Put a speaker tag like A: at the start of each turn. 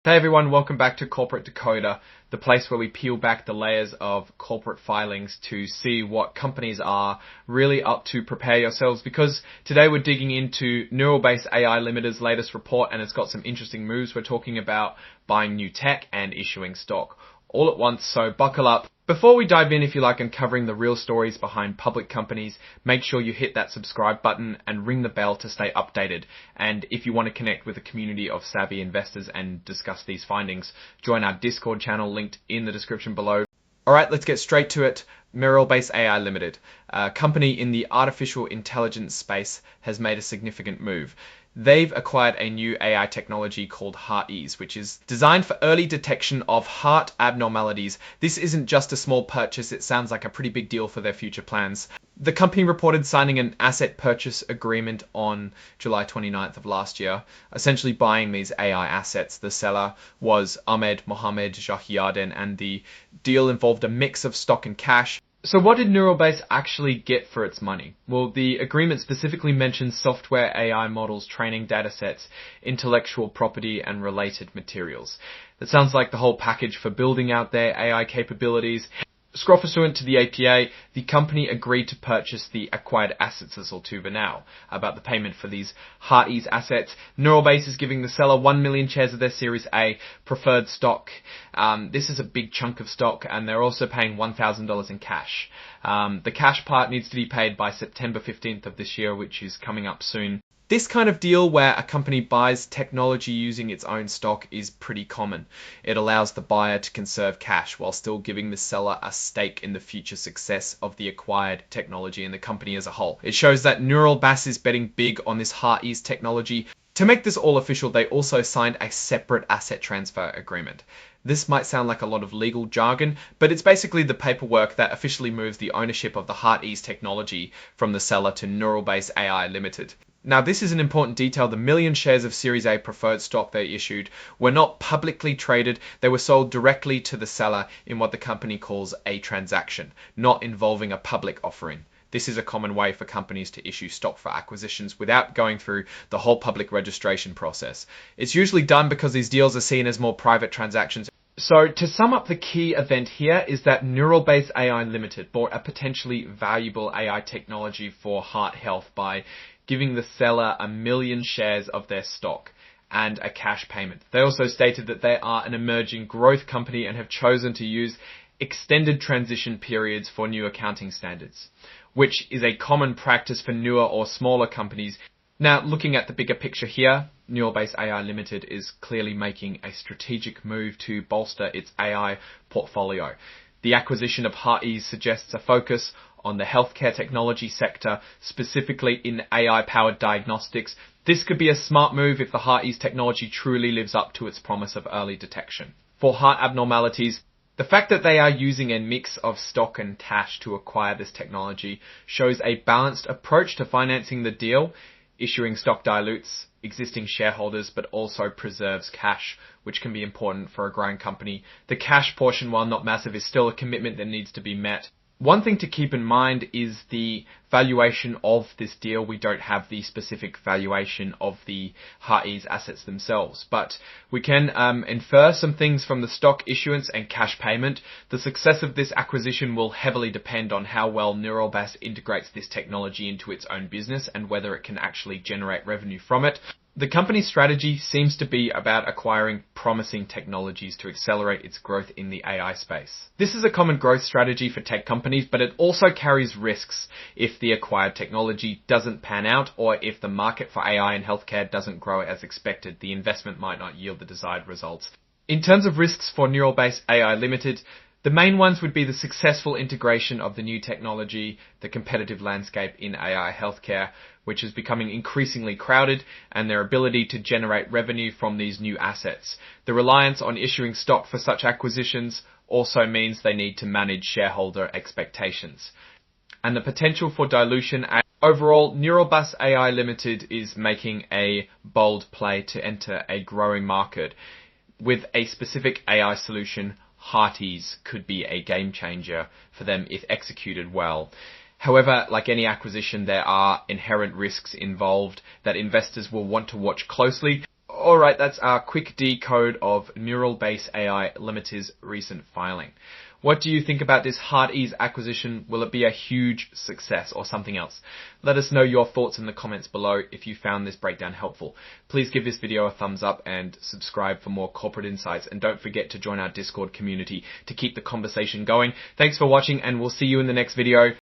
A: Hey everyone, welcome back to Corporate Decoder, the place where we peel back the layers of corporate filings to see what companies are really up to. Prepare yourselves, because today we're digging into NEURALBASE AI Limited's latest report, and it's got some interesting moves. We're talking about buying new tech and issuing stock all at once, so buckle up. Before we dive in, if you like uncovering the real stories behind public companies, make sure you hit that subscribe button and ring the bell to stay updated. And if you want to connect with a community of savvy investors and discuss these findings, join our Discord channel linked in the description below. Alright, let's get straight to it. NEURALBASE AI Limited, a company in the artificial intelligence space, has made a significant move. They've acquired a new AI technology called HeartEase, which is designed for early detection of heart abnormalities. This isn't just a small purchase, it sounds like a pretty big deal for their future plans. The company reported signing an asset purchase agreement on July 29th of last year, essentially buying these AI assets. The seller was Ahmed Mohamed Jahiarden, and the deal involved a mix of stock and cash. So what did NEURALBASE actually get for its money? Well, the agreement specifically mentions software AI models, training datasets, intellectual property, and related materials. That sounds like the whole package for building out their AI capabilities. Pursuant to the APA, the company agreed to purchase the acquired assets as Altuva now. About the payment for these HeartEase assets, NEURALBASE is giving the seller 1 million shares of their Series A preferred stock. This is a big chunk of stock, and they're also paying $1,000 in cash. The cash part needs to be paid by September 15th of this year, which is coming up soon. This kind of deal where a company buys technology using its own stock is pretty common. It allows the buyer to conserve cash while still giving the seller a stake in the future success of the acquired technology and the company as a whole. It shows that NEURALBASE is betting big on this HeartEase technology. To make this all official, they also signed a separate asset transfer agreement. This might sound like a lot of legal jargon, but it's basically the paperwork that officially moves the ownership of the HeartEase technology from the seller to NEURALBASE AI Limited. Now, this is an important detail. The million shares of Series A preferred stock they issued were not publicly traded. They were sold directly to the seller in what the company calls a transaction, not involving a public offering. This is a common way for companies to issue stock for acquisitions without going through the whole public registration process. It's usually done because these deals are seen as more private transactions. So to sum up, the key event here is that NEURALBASE AI Limited bought a potentially valuable AI technology for heart health by giving the seller 1 million shares of their stock and a cash payment. They also stated that they are an emerging growth company and have chosen to use extended transition periods for new accounting standards, which is a common practice for newer or smaller companies. Now, looking at the bigger picture here, NEURALBASE AI Limited is clearly making a strategic move to bolster its AI portfolio. The acquisition of HeartEase suggests a focus on the healthcare technology sector, specifically in AI-powered diagnostics. This could be a smart move if the HeartEase technology truly lives up to its promise of early detection. For heart abnormalities, the fact that they are using a mix of stock and cash to acquire this technology shows a balanced approach to financing the deal. Issuing stock dilutes existing shareholders but also preserves cash, which can be important for a growing company. The cash portion, while not massive, is still a commitment that needs to be met. One thing to keep in mind is the valuation of this deal. We don't have the specific valuation of the HeartEase assets themselves, but we can infer some things from the stock issuance and cash payment. The success of this acquisition will heavily depend on how well NEURALBASE integrates this technology into its own business and whether it can actually generate revenue from it. The company's strategy seems to be about acquiring promising technologies to accelerate its growth in the AI space. This is a common growth strategy for tech companies, but it also carries risks if the acquired technology doesn't pan out, or if the market for AI in healthcare doesn't grow as expected. The investment might not yield the desired results. In terms of risks for NEURALBASE AI Limited, the main ones would be the successful integration of the new technology, the competitive landscape in AI healthcare, which is becoming increasingly crowded, and their ability to generate revenue from these new assets. The reliance on issuing stock for such acquisitions also means they need to manage shareholder expectations. And the potential for dilution. Overall, NEURALBASE AI Limited is making a bold play to enter a growing market. With a specific AI solution, HeartEase could be a game changer for them if executed well. However, like any acquisition, there are inherent risks involved that investors will want to watch closely. Alright, that's our quick decode of NEURALBASE AI Limit's recent filing. What do you think about this Heartease acquisition? Will it be a huge success or something else? Let us know your thoughts in the comments below if you found this breakdown helpful. Please give this video a thumbs up and subscribe for more corporate insights, and don't forget to join our Discord community to keep the conversation going. Thanks for watching, and we'll see you in the next video.